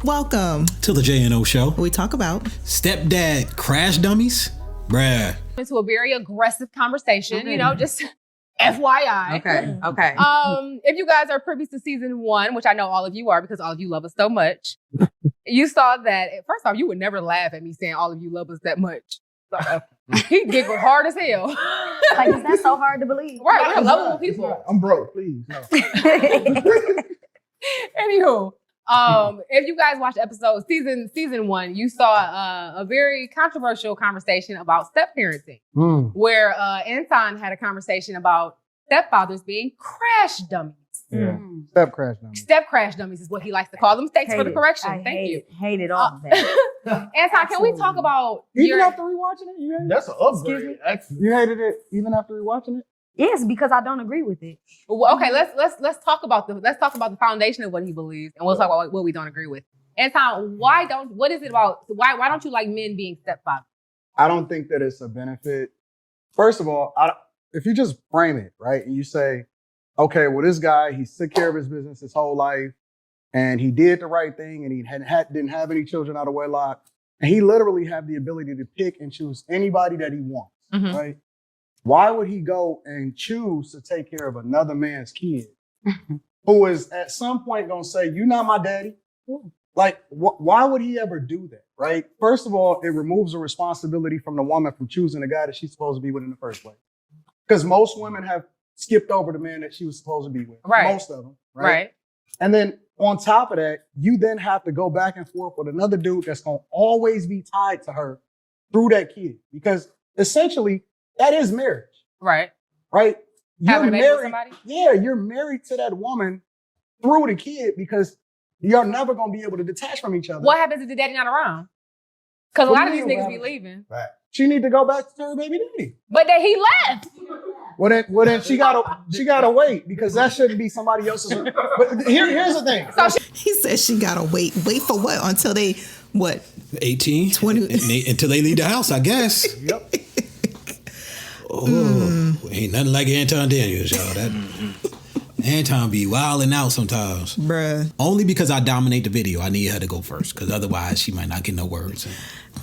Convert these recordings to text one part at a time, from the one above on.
Welcome to the J&O Show. We talk about stepdad crash dummies. Bruh. Into a very aggressive conversation, just FYI. Okay. If you guys are privy to season 1, which I know all of you are because all of you love us so much, you saw that, first off, you would never laugh at me saying all of you love us that much. So, he giggled hard as hell. Like, is that so hard to believe? Right, we're lovable people. I'm broke, please. No. Anywho, if you guys watched episode season 1, you saw a very controversial conversation about step-parenting, where Anton had a conversation about stepfathers being crash dummies. Yeah. Step crash dummies. Step crash dummies is what he likes to call them. Thanks for the correction. Thank you. Hated all of that. Anton, can we talk about even after rewatching it? You hated That's an upgrade. You hated it even after rewatching it? Yes, because I don't agree with it. Well, okay, let's talk about the foundation of what he believes, and we'll talk about what we don't agree with. Anton, why don't you like men being stepfathers? I don't think that it's a benefit. First of all, if you just frame it, right, and you say, okay, well, this guy, he took care of his business his whole life, and he did the right thing, and he didn't have any children out of wedlock, and he literally had the ability to pick and choose anybody that he wants, right? Why would he go and choose to take care of another man's kid who is at some point going to say, you're not my daddy? Like, why would he ever do that, right? First of all, it removes the responsibility from the woman from choosing the guy that she's supposed to be with in the first place. Because most women have skipped over the man that she was supposed to be with. Right. Most of them, right? And then on top of that, you then have to go back and forth with another dude that's going to always be tied to her through that kid. Because essentially, that is marriage. Right. You're Having a baby with somebody? Yeah, you're married to that woman through the kid because you're never going to be able to detach from each other. What happens if the daddy not around? Because a lot of these niggas be leaving. Right. She need to go back to her baby daddy. But then he left. Well then she gotta wait because that shouldn't be somebody else's. But here's the thing. So he says she gotta wait for what? Until they 18, 20 until they leave the house, I guess. Yep. Ain't nothing like Anton Daniels, y'all. That Anton be wilding out sometimes. Bruh. Only because I dominate the video. I need her to go first because otherwise she might not get no words.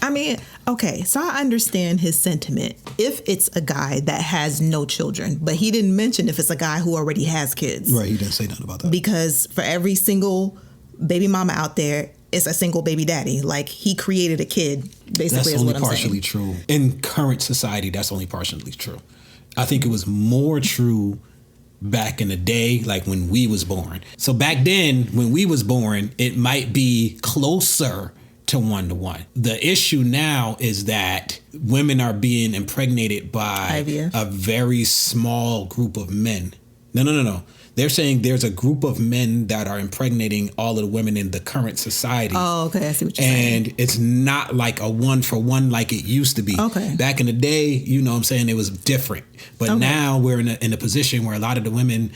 I mean, okay, so I understand his sentiment if it's a guy that has no children, but he didn't mention if it's a guy who already has kids. Right, he didn't say nothing about that. Because for every single baby mama out there, it's a single baby daddy. Like, he created a kid, basically, that's is only what I'm partially saying. true. In current society, that's only partially true. I think it was more true back in the day, like when we was born. So back then, when we was born, it might be closer to 1-to-1. The issue now is that women are being impregnated by IVF. a very small group of men. No. They're saying there's a group of men that are impregnating all of the women in the current society. Oh, okay. I see what you're saying. And it's not like a 1-for-1 like it used to be. Okay. Back in the day, you know what I'm saying, it was different. But now we're in a position where a lot of the women,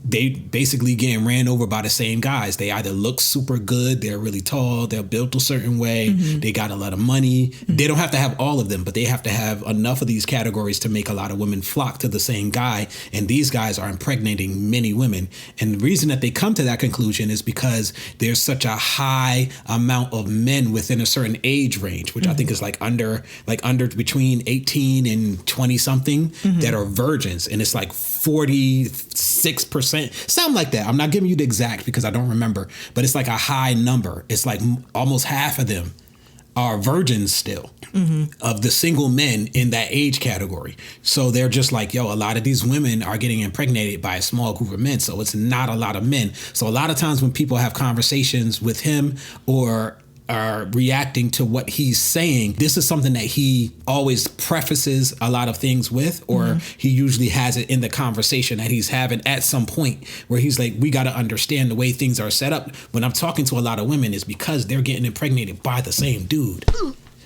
they basically getting ran over by the same guys. They either look super good, they're really tall, they're built a certain way, they got a lot of money. They don't have to have all of them, but they have to have enough of these categories to make a lot of women flock to the same guy. And these guys are impregnating many women. And the reason that they come to that conclusion is because there's such a high amount of men within a certain age range, which I think is like under between 18 and 20 something that are virgins. And it's like 46%, something like that. I'm not giving you the exact because I don't remember, but it's like a high number. It's like almost half of them are virgins still of the single men in that age category. So they're just like, a lot of these women are getting impregnated by a small group of men. So it's not a lot of men. So a lot of times when people have conversations with him or are reacting to what he's saying, this is something that he always prefaces a lot of things with, or he usually has it in the conversation that he's having at some point where he's like, we got to understand the way things are set up. When I'm talking to a lot of women, is because they're getting impregnated by the same dude.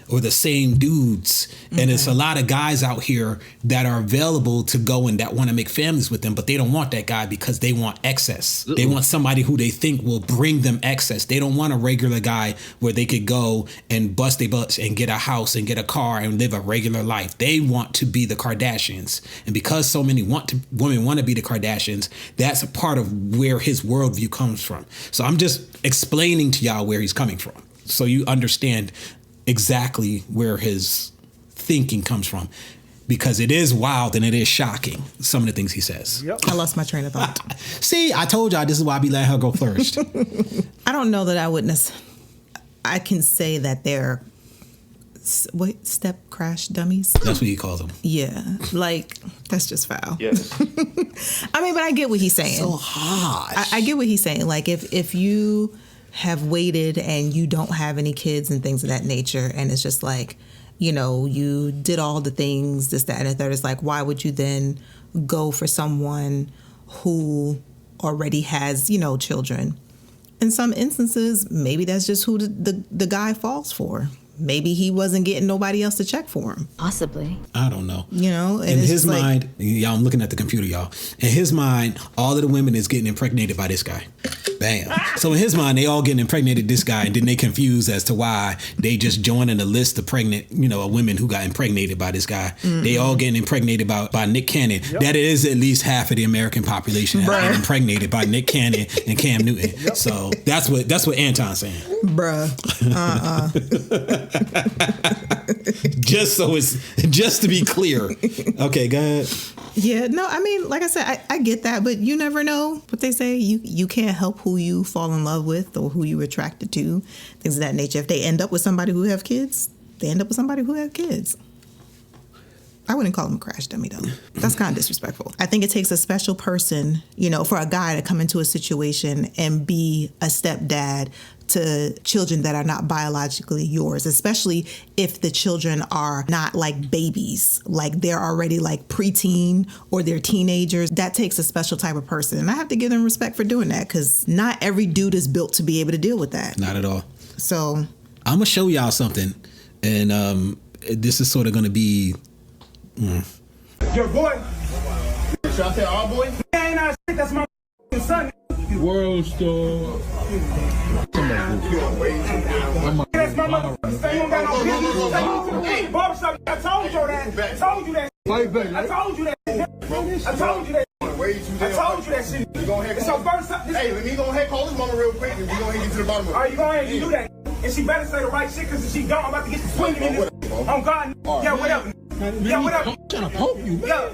or the same dudes. And it's a lot of guys out here that are available to go and that want to make families with them, but they don't want that guy because they want excess. They want somebody who they think will bring them excess. They don't want a regular guy where they could go and bust their butts and get a house and get a car and live a regular life. They want to be the Kardashians. And because so many women want to be the Kardashians, that's a part of where his worldview comes from. So I'm just explaining to y'all where he's coming from, so you understand exactly where his thinking comes from, because it is wild and it is shocking, some of the things he says. Yep. I lost my train of thought. See, I told y'all this is why I be letting her go first. I don't know that I would I can say that they're step crash dummies. That's what he calls them. Yeah, like that's just foul. Yes. I mean, but I get what he's saying. So harsh. I get what he's saying. Like if you have waited and you don't have any kids and things of that nature, and it's just like, you know, you did all the things, this, that, and the third. It's like, why would you then go for someone who already has, you know, children? In some instances, maybe that's just who the guy falls for. Maybe he wasn't getting nobody else to check for him. Possibly. I don't know. You know, and in it's his like, mind, y'all, I'm looking at the computer, y'all. In his mind, all of the women is getting impregnated by this guy. Bam. So in his mind, they all getting impregnated this guy, and then they confused as to why they just joining the list of pregnant, you know, women who got impregnated by this guy. They all getting impregnated by Nick Cannon. That is at least half of the American population has been impregnated by Nick Cannon and Cam Newton. So that's what Anton's saying. Bruh. Just to be clear. Okay, go ahead. Yeah, no, I mean, like I said, I get that, but you never know what they say. You can't help who you fall in love with or who you're attracted to, things of that nature. If they end up with somebody who have kids, they end up with somebody who have kids. I wouldn't call him a crash dummy, though. That's kind of disrespectful. I think it takes a special person, you know, for a guy to come into a situation and be a stepdad to children that are not biologically yours, especially if the children are not like babies, like they're already like preteen or they're teenagers. That takes a special type of person. And I have to give them respect for doing that, because not every dude is built to be able to deal with that. Not at all. So I'm going to show y'all something. And this is sort of going to be... Your boy. Should I say our boy? Ain't I shit, that's my son. World Star. That's my mother. Say you don't got no business. Hey, barbershop, I told you that. I told you that. I told you that. I told you that. I told you that shit. It's your first time. Hey, let me go ahead and call this mama real quick, and we go ahead and get to the bottom of it. All right, you go ahead and do that. And she better say the right shit, because if she don't, I'm about to get the swinging in this. Oh, God. Yeah, whatever. Yeah, whatever. I'm trying to poke you. Yo.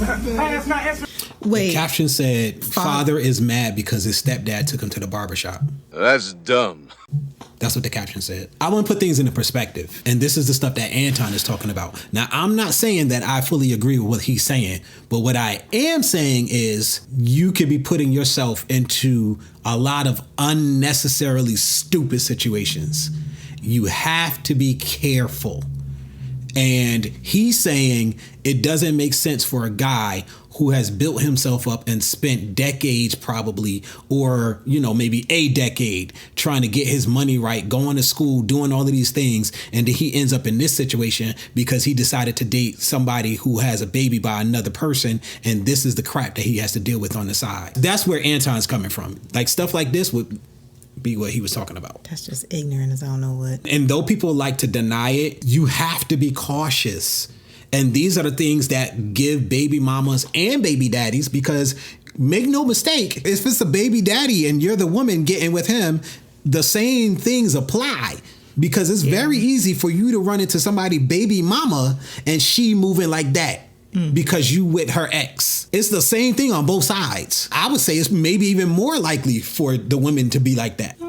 Hey, that's not answering. wait. The caption said, father is mad because his stepdad took him to the barbershop. That's dumb. That's what the caption said. I want to put things into perspective. And this is the stuff that Anton is talking about. Now, I'm not saying that I fully agree with what he's saying, but what I am saying is you could be putting yourself into a lot of unnecessarily stupid situations. You have to be careful. And he's saying it doesn't make sense for a guy who has built himself up and spent decades probably, or, you know, maybe a decade trying to get his money right, going to school, doing all of these things. And then he ends up in this situation because he decided to date somebody who has a baby by another person. And this is the crap that he has to deal with on the side. That's where Anton's coming from. Like stuff like this would be what he was talking about. That's just ignorant as I don't know what. And though people like to deny it, you have to be cautious. And these are the things that give baby mamas and baby daddies, because make no mistake, if it's a baby daddy and you're the woman getting with him, the same things apply. Because it's very easy for you to run into somebody baby mama and she moving like that. Because you with her ex. It's the same thing on both sides. I would say it's maybe even more likely for the women to be like that.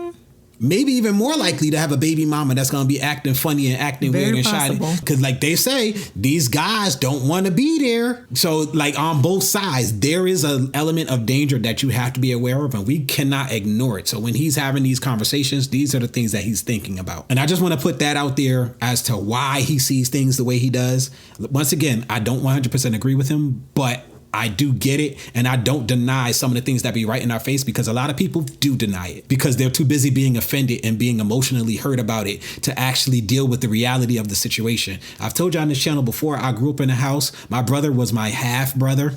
Maybe even more likely to have a baby mama that's going to be acting funny and acting Very weird and possible. shy. Because like they say, these guys don't want to be there. So like on both sides, there is an element of danger that you have to be aware of, and we cannot ignore it. So when he's having these conversations, these are the things that he's thinking about. And I just want to put that out there as to why he sees things the way he does. Once again, I don't 100% agree with him, but I do get it, and I don't deny some of the things that be right in our face, because a lot of people do deny it because they're too busy being offended and being emotionally hurt about it to actually deal with the reality of the situation. I've told you on this channel before, I grew up in a house. My brother was my half brother.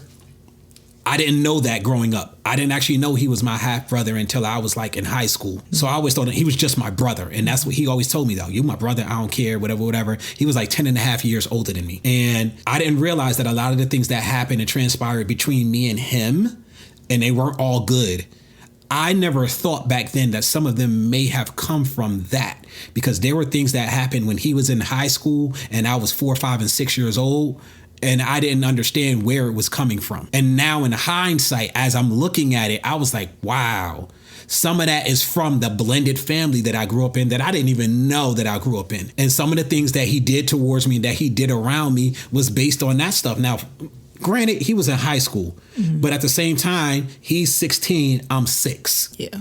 I didn't know that growing up. I didn't actually know he was my half brother until I was like in high school. So I always thought that he was just my brother. And that's what he always told me, though. You my brother, I don't care, whatever. He was like 10 and a half years older than me. And I didn't realize that a lot of the things that happened and transpired between me and him, and they weren't all good, I never thought back then that some of them may have come from that, because there were things that happened when he was in high school and I was 4, 5, and 6 years old. And I didn't understand where it was coming from. And now in hindsight, as I'm looking at it, I was like, wow, some of that is from the blended family that I grew up in that I didn't even know that I grew up in. And some of the things that he did towards me, that he did around me, was based on that stuff. Now, granted, he was in high school, but at the same time, he's 16, I'm 6. Yeah.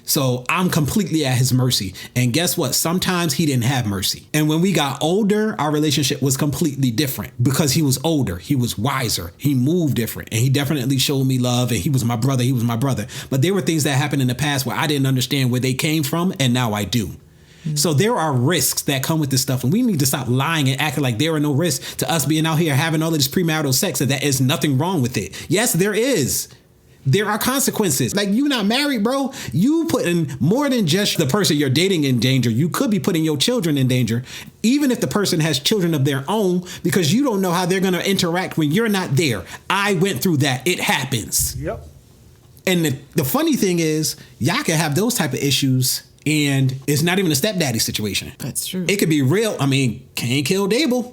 So I'm completely at his mercy. And guess what? Sometimes he didn't have mercy. And when we got older, our relationship was completely different because he was older. He was wiser. He moved different. And he definitely showed me love. And he was my brother. But there were things that happened in the past where I didn't understand where they came from. And now I do. So there are risks that come with this stuff. And we need to stop lying and acting like there are no risks to us being out here having all of this premarital sex. And that is nothing wrong with it. Yes, there is. There are consequences. Like, you're not married, bro. You putting more than just the person you're dating in danger. You could be putting your children in danger, even if the person has children of their own, because you don't know how they're going to interact when you're not there. I went through that. It happens. Yep. And the funny thing is, y'all can have those type of issues, and it's not even a stepdaddy situation. That's true. It could be real. I mean, Cain killed Abel.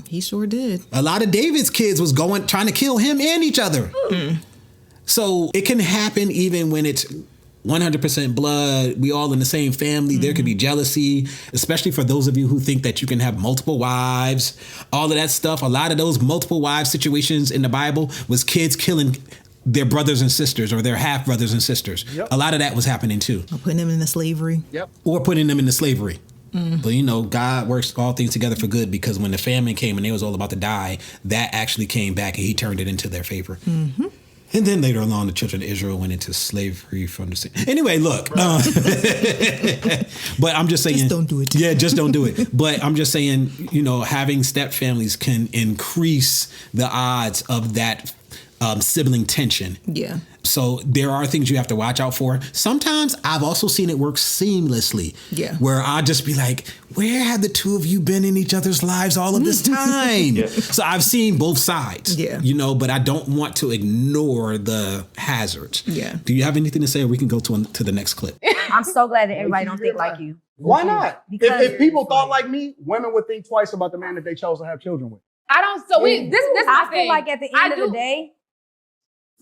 He sure did. A lot of David's kids was trying to kill him and each other. So it can happen even when it's 100% blood. We all in the same family. There could be jealousy, especially for those of you who think that you can have multiple wives, all of that stuff. A lot of those multiple wives situations in the Bible was kids killing their brothers and sisters or their half brothers and sisters. Yep. A lot of that was happening too. Or putting them into slavery. Yep. Or putting them into slavery. But God works all things together for good, because when the famine came and they was all about to die, that actually came back and he turned it into their favor. And then later on, the children of Israel went into slavery from the... Anyway, look. But I'm just saying... Just don't do it. Yeah, just don't do it. But I'm just saying, having step families can increase the odds of that sibling tension. Yeah. So there are things you have to watch out for. Sometimes I've also seen it work seamlessly. Yeah. Where I'll just be like, where have the two of you been in each other's lives all of this time? Yeah. So I've seen both sides. Yeah. But I don't want to ignore the hazards. Yeah. Do you have anything to say, or we can go to the next clip? I'm so glad that everybody don't think like you. Why not? Because If people thought like me, women would think twice about the man that they chose to have children with. I don't. So we. This is I the feel thing. like at the end of the day,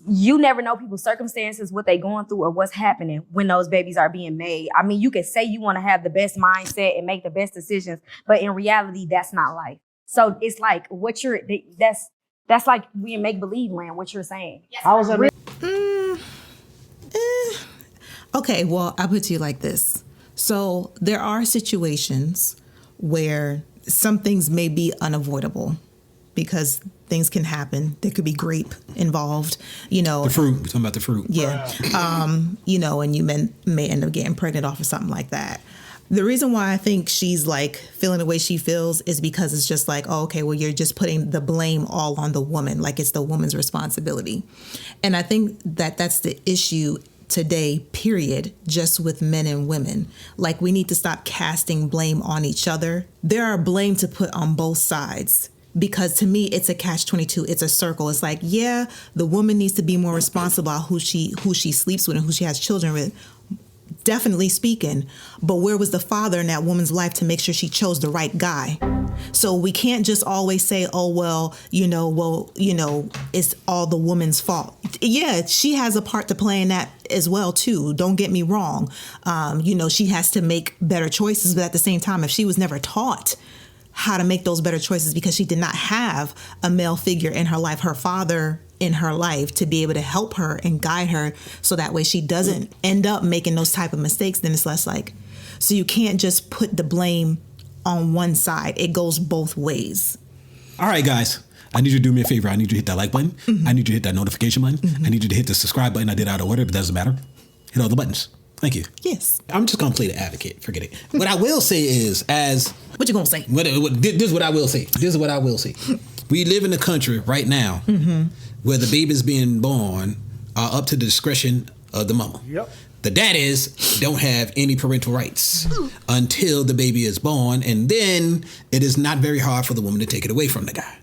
you never know people's circumstances, what they going through, or what's happening when those babies are being made. I mean, you can say you want to have the best mindset and make the best decisions, but in reality, that's not life. So it's like that's like we in make-believe land, what you're saying. How was that? Okay, well, I'll put it to you like this. So there are situations where some things may be unavoidable because things can happen. There could be grape involved, The fruit. We're talking about the fruit. Yeah. And you may end up getting pregnant off of something like that. The reason why I think she's like feeling the way she feels is because it's just like, oh, okay, well, you're just putting the blame all on the woman, like it's the woman's responsibility. And I think that that's the issue today, period, just with men and women. Like, we need to stop casting blame on each other. There are blame to put on both sides. Because to me, it's a catch-22. It's a circle. It's like, yeah, the woman needs to be more responsible about who she sleeps with and who she has children with. Definitely speaking. But where was the father in that woman's life to make sure she chose the right guy? So we can't just always say, oh, well, it's all the woman's fault. Yeah, she has a part to play in that as well, too. Don't get me wrong. She has to make better choices. But at the same time, if she was never taught how to make those better choices because she did not have a male figure in her life, her father in her life, to be able to help her and guide her so that way she doesn't end up making those type of mistakes, then it's less like, so you can't just put the blame on one side. It goes both ways. All right, guys. I need you to do me a favor. I need you to hit that like button. I need you to hit that notification button. I need you to hit the subscribe button. I did out of order, but it doesn't matter. Hit all the buttons. Thank you. Yes. I'm just going to play the advocate. Forget it. What I will say is, what you going to say? This is what I will say. We live in a country right now where the babies being born are up to the discretion of the mama. Yep. The daddies don't have any parental rights until the baby is born, and then it is not very hard for the woman to take it away from the guy,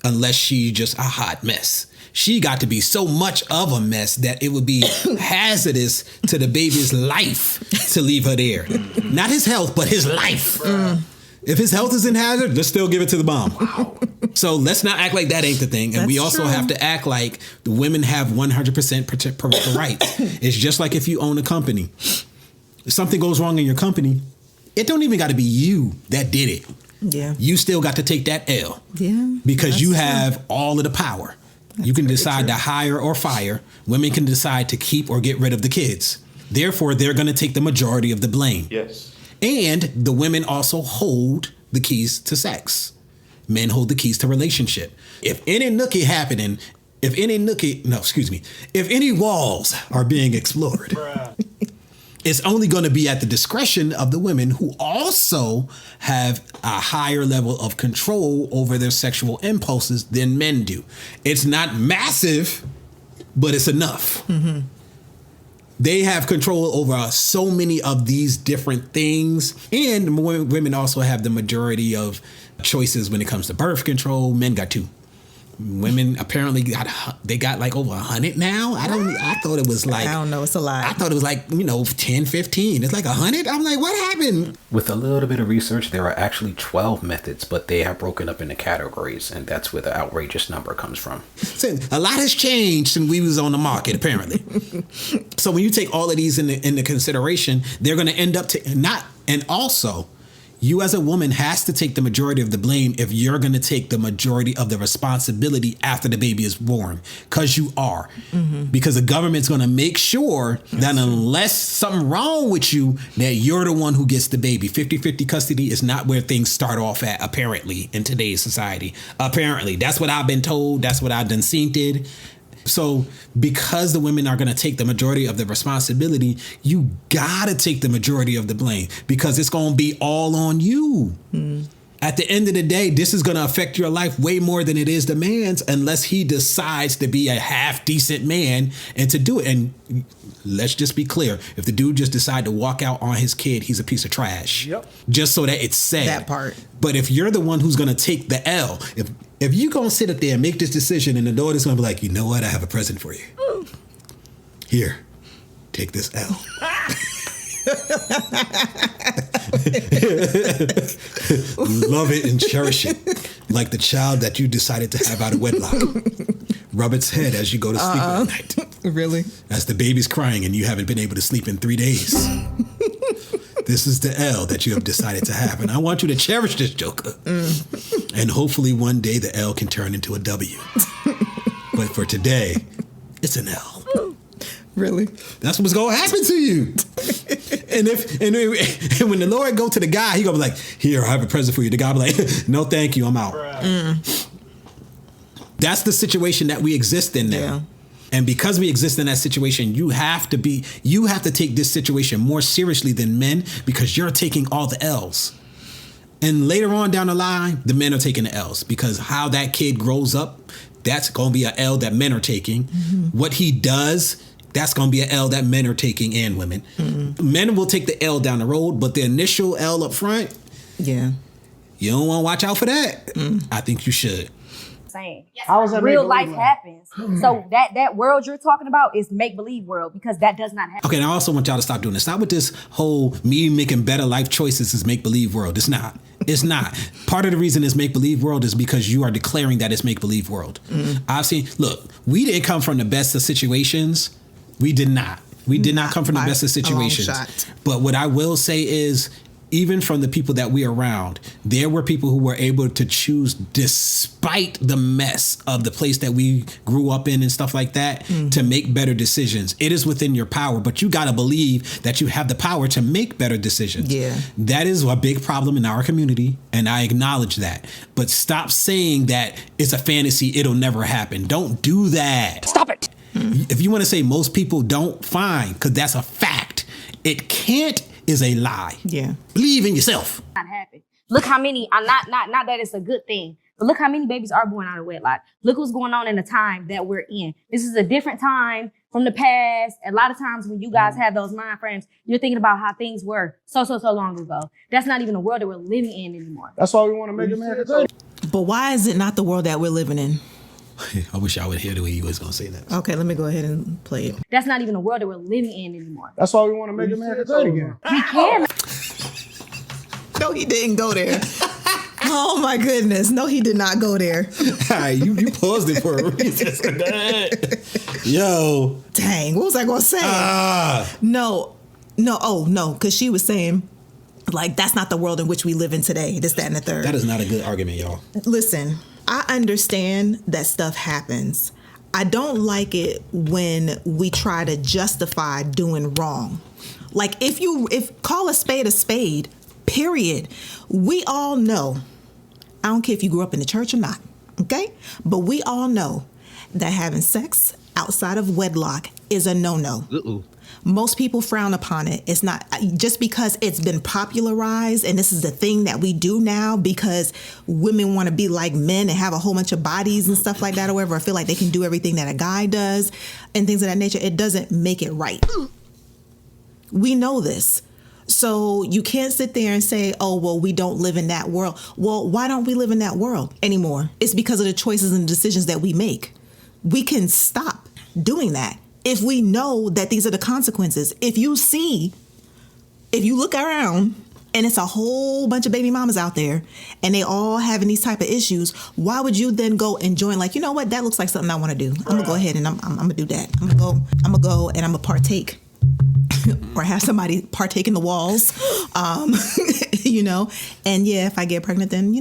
unless she's just a hot mess. She got to be so much of a mess that it would be hazardous to the baby's life to leave her there. Not his health, but his life. If his health is in hazard, let's still give it to the mom. Wow. So let's not act like that ain't the thing. And we also have to act like the women have 100% parental rights. It's just like if you own a company. If something goes wrong in your company, it don't even got to be you that did it. Yeah. You still got to take that L. Yeah. Because you have all of the power. You can decide to hire or fire. Women can decide to keep or get rid of the kids. Therefore, they're going to take the majority of the blame. Yes. And the women also hold the keys to sex. Men hold the keys to relationship. If any walls are being explored, it's only going to be at the discretion of the women, who also have a higher level of control over their sexual impulses than men do. It's not massive, but it's enough. They have control over so many of these different things. And women also have the majority of choices when it comes to birth control. Men got 2. Women apparently got like over 100 now. I thought it was like, I don't know, it's a lot. I thought it was like, 10, 15. It's like 100. I'm like, what happened? With a little bit of research, there are actually 12 methods, but they are broken up into categories, and that's where the outrageous number comes from. So a lot has changed since we was on the market, apparently. So when you take all of these into consideration, they're going to end up and also, you as a woman has to take the majority of the blame if you're going to take the majority of the responsibility after the baby is born, because you are. Because the government's going to make sure that unless something wrong with you, that you're the one who gets the baby. 50-50 custody is not where things start off at, apparently, in today's society. Apparently. That's what I've been told. That's what I've done seen did. So because the women are going to take the majority of the responsibility, you got to take the majority of the blame, because it's going to be all on you. At the end of the day, this is going to affect your life way more than it is the man's, unless he decides to be a half decent man and to do it. And let's just be clear. If the dude just decide to walk out on his kid, he's a piece of trash. Yep. Just so that it's said. That part. But if you're the one who's going to take the L, if you're going to sit up there and make this decision and the daughter's going to be like, you know what? I have a present for you. Here, take this L. Love it and cherish it like the child that you decided to have out of wedlock. Rub its head as you go to sleep at night. Really? As the baby's crying and you haven't been able to sleep in 3 days. This is the L that you have decided to have, and I want you to cherish this joker. And hopefully one day the L can turn into a W. But for today, it's an L. Really? That's what's gonna happen to you. And when the Lord go to the guy, he gonna be like, "Here, I have a present for you." The guy be like, "No, thank you, I'm out." That's the situation that we exist in now. Yeah. And because we exist in that situation, you have to take this situation more seriously than men, because you're taking all the L's. And later on down the line, the men are taking the L's, because how that kid grows up, that's gonna be an L that men are taking. What he does, that's going to be an L that men are taking, and women. Men will take the L down the road, but the initial L up front, you don't want to watch out for that. I think you should. How is that real life happens? So that world you're talking about is make-believe world, because that does not happen. Okay, and I also want y'all to stop doing this. Stop with this whole me making better life choices is make-believe world. It's not. It's not. Part of the reason it's make-believe world is because you are declaring that it's make-believe world. Look, we didn't come from the best of situations. We did not. We did not come from the best of situations. But what I will say is, even from the people that we're around, there were people who were able to choose despite the mess of the place that we grew up in and stuff like that to make better decisions. It is within your power, but you got to believe that you have the power to make better decisions. Yeah. That is a big problem in our community, and I acknowledge that. But stop saying that it's a fantasy, it'll never happen. Don't do that. Stop it. If you want to say most people don't, fine, because that's a fact. It can't is a lie. Yeah. Believe in yourself. Not happen. Look how many, not that it's a good thing, but look how many babies are born out of wedlock. Look what's going on in the time that we're in. This is a different time from the past. A lot of times when you guys have those mind frames, you're thinking about how things were so long ago. That's not even the world that we're living in anymore. That's why we want to make America great. But why is it not the world that we're living in? I wish I would hear the way you was going to say that. Okay, let me go ahead and play it. That's not even the world that we're living in anymore. That's why we want to make America great again. We can. No, he didn't go there. Oh my goodness. No, he did not go there. All right, you paused it for a reason. Yo. Dang, what was I going to say? No, because she was saying, like, that's not the world in which we live in today. This, that, and the third. That is not a good argument, y'all. Listen, I understand that stuff happens. I don't like it when we try to justify doing wrong. Like, if call a spade, period. We all know, I don't care if you grew up in the church or not, okay? But we all know that having sex outside of wedlock is a no-no. Uh-oh. Most people frown upon it. It's not just because it's been popularized and this is the thing that we do now because women want to be like men and have a whole bunch of bodies and stuff like that or whatever. I feel like they can do everything that a guy does and things of that nature. It doesn't make it right. We know this. So you can't sit there and say, oh, well, we don't live in that world. Well, why don't we live in that world anymore? It's because of the choices and decisions that we make. We can stop doing that. If we know that these are the consequences, if you look around and it's a whole bunch of baby mamas out there and they all having these type of issues, why would you then go and join? Like, you know what? That looks like something I want to do. I'm gonna go ahead and I'm gonna do that. I'm gonna go and I'm gonna partake or have somebody partake in the walls, and yeah, if I get pregnant, then,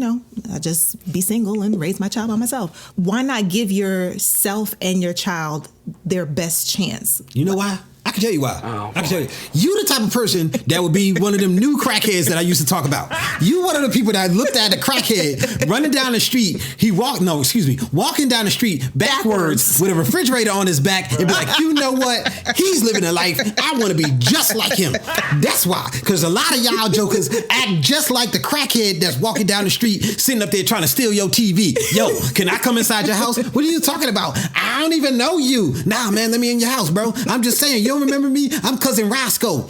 I'll just be single and raise my child by myself. Why not give yourself and your child their best chance? You know why? I can tell you why. I can tell you. You the type of person that would be one of them new crackheads that I used to talk about. You one of the people that looked at a crackhead running down the street. Walking down the street backwards with a refrigerator on his back and be like, you know what? He's living a life. I want to be just like him. That's why. Because a lot of y'all jokers act just like the crackhead that's walking down the street, sitting up there trying to steal your TV. Yo, can I come inside your house? What are you talking about? I don't even know you. Nah, man, let me in your house, bro. I'm just saying, you don't remember me? I'm cousin Roscoe.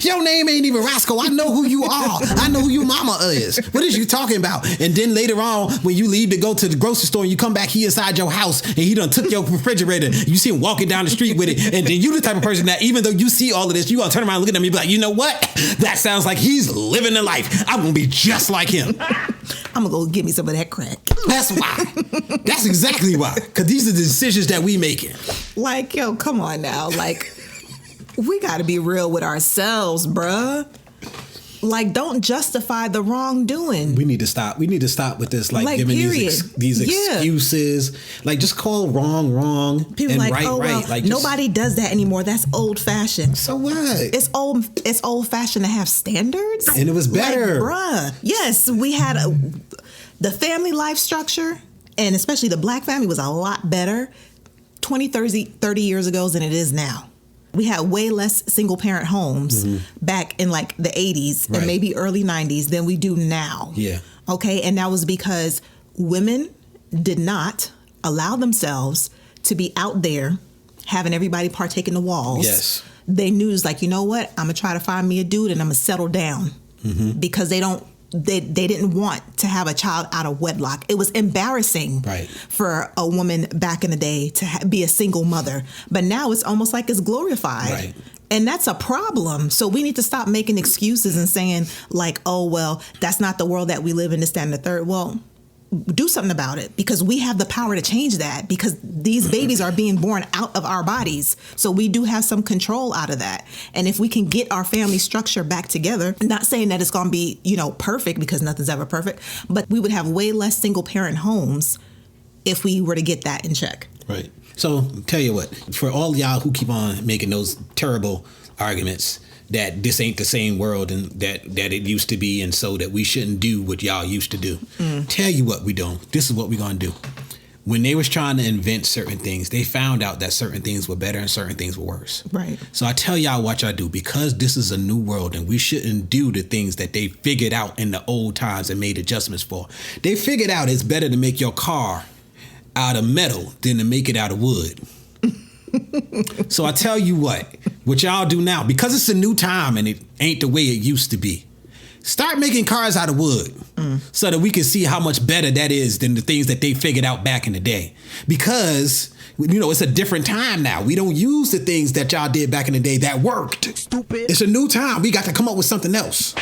Your name ain't even Roscoe. I know who you are. I know who your mama is. What is you talking about? And then later on, when you leave to go to the grocery store and you come back, he inside your house and he done took your refrigerator. You see him walking down the street with it. And then you the type of person that even though you see all of this, you gonna turn around and look at him and be like, you know what? That sounds like he's living the life. I'm gonna be just like him. I'm gonna go get me some of that crack. That's why. That's exactly why. Because these are the decisions that we making. Like, yo, come on now. Like, we got to be real with ourselves, bruh. Like, don't justify the wrongdoing. We need to stop. We need to stop with this, like giving these excuses. Like, just call wrong, people and like, right. Well, like, nobody does that anymore. That's old fashioned. So what? It's old fashioned to have standards. And it was better, like, bruh. Yes, we had the family life structure, and especially the black family was a lot better 20, 30 years ago than it is now. We had way less single parent homes back in like the 80s and maybe early 90s than we do now. Yeah. Okay. And that was because women did not allow themselves to be out there having everybody partake in the walls. Yes. They knew it's like, you know what? I'm going to try to find me a dude and I'm going to settle down because they didn't want to have a child out of wedlock. It was embarrassing for a woman back in the day to be a single mother. But now it's almost like it's glorified. Right. And that's a problem. So we need to stop making excuses and saying like, oh, well, that's not the world that we live in, this, that, and the third. Well, do something about it, because we have the power to change that, because these babies are being born out of our bodies. So we do have some control out of that. And if we can get our family structure back together, not saying that it's going to be, perfect, because nothing's ever perfect, but we would have way less single parent homes if we were to get that in check. Right. So tell you what, for all y'all who keep on making those terrible arguments that this ain't the same world and that it used to be, and so that we shouldn't do what y'all used to do. Tell you what we don't. This is what we're going to do. When they was trying to invent certain things, they found out that certain things were better and certain things were worse. Right. So I tell y'all what y'all do, because this is a new world and we shouldn't do the things that they figured out in the old times and made adjustments for. They figured out it's better to make your car out of metal than to make it out of wood. So I tell you what y'all do now, because it's a new time and it ain't the way it used to be. Start making cars out of wood so that we can see how much better that is than the things that they figured out back in the day. Because, it's a different time now. We don't use the things that y'all did back in the day that worked. Stupid. It's a new time. We got to come up with something else.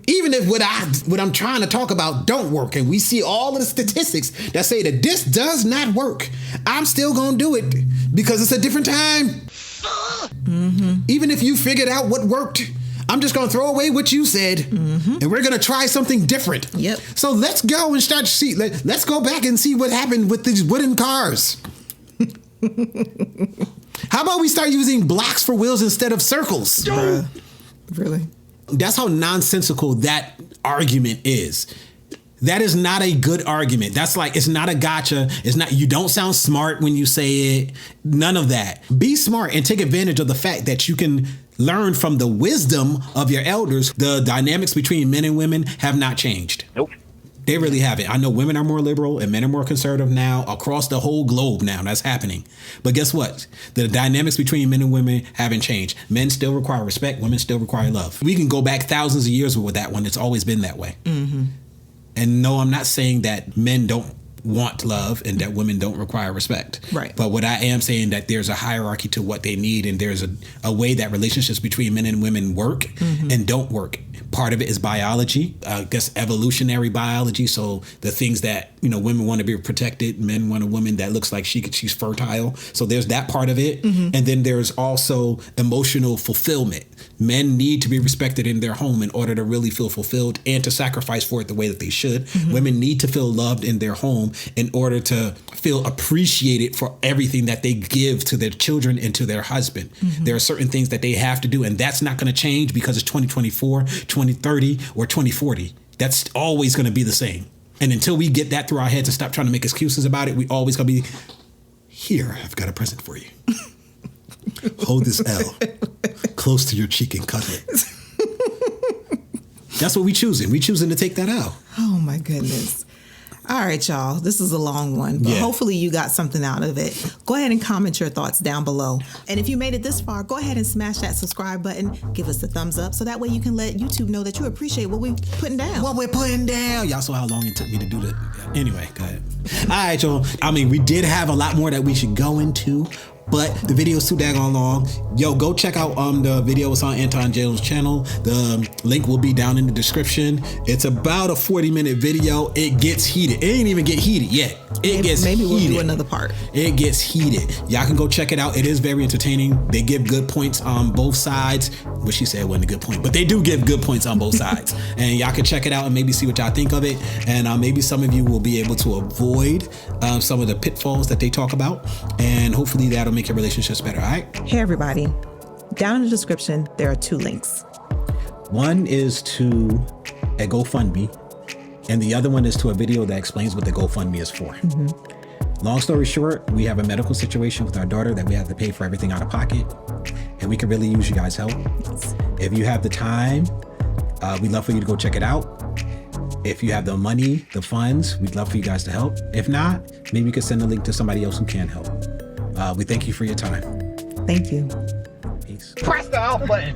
Even if what I'm trying to talk about don't work, and we see all of the statistics that say that this does not work, I'm still gonna do it because it's a different time. Even if you figured out what worked, I'm just gonna throw away what you said, and we're gonna try something different. Yep. So let's go and start to see. Let's go back and see what happened with these wooden cars. How about we start using blocks for wheels instead of circles? Bruh. Really? That's how nonsensical that argument is. That is not a good argument. That's like, it's not a gotcha. It's not, you don't sound smart when you say it. None of that. Be smart and take advantage of the fact that you can learn from the wisdom of your elders. The dynamics between men and women have not changed. Nope. They really haven't. I know women are more liberal and men are more conservative now across the whole globe now. That's happening. But guess what? The dynamics between men and women haven't changed. Men still require respect. Women still require love. We can go back thousands of years with that one. It's always been that way. And no, I'm not saying that men don't want love and that women don't require respect. Right. But what I am saying that there's a hierarchy to what they need, and there's a way that relationships between men and women work and don't work. Part of it is biology, I guess evolutionary biology. So the things that, women want to be protected, men want a woman that looks like she's fertile. So there's that part of it. And then there's also emotional fulfillment. Men need to be respected in their home in order to really feel fulfilled and to sacrifice for it the way that they should. Women need to feel loved in their home in order to feel appreciated for everything that they give to their children and to their husband. There are certain things that they have to do, and that's not going to change because it's 2024, 2030, or 2040. That's always going to be the same. And until we get that through our heads and stop trying to make excuses about it, we always going to be, here, I've got a present for you. Hold this L close to your cheek and cuddle it. That's what we choosing. We choosing to take that out. Oh my goodness. All right, y'all. This is a long one, but hopefully you got something out of it. Go ahead and comment your thoughts down below. And if you made it this far, go ahead and smash that subscribe button. Give us a thumbs up so that way you can let YouTube know that you appreciate what we're putting down. What we're putting down. Y'all saw how long it took me to do that. Anyway, go ahead. All right, y'all. We did have a lot more that we should go into, but the video's too daggone long. Yo, go check out the video. It's on Anton Daniels' channel. The link will be down in the description. It's about a 40-minute video. It gets heated. It ain't even get heated yet. Maybe we'll do another part. It gets heated. Y'all can go check it out. It is very entertaining. They give good points on both sides. What she said wasn't a good point, but they do give good points on both sides. And y'all can check it out and maybe see what y'all think of it. And maybe some of you will be able to avoid some of the pitfalls that they talk about. And hopefully that'll make your relationships better. All right. Hey, everybody. Down in the description, there are 2 links. One is to a GoFundMe, and the other one is to a video that explains what the GoFundMe is for. Long story short, we have a medical situation with our daughter that we have to pay for everything out of pocket, and we could really use you guys' help. If you have the time, we'd love for you to go check it out. If you have the money, the funds, we'd love for you guys to help. If not, maybe you could send a link to somebody else who can help. We thank you for your time. Thank you. Peace. Press the out button.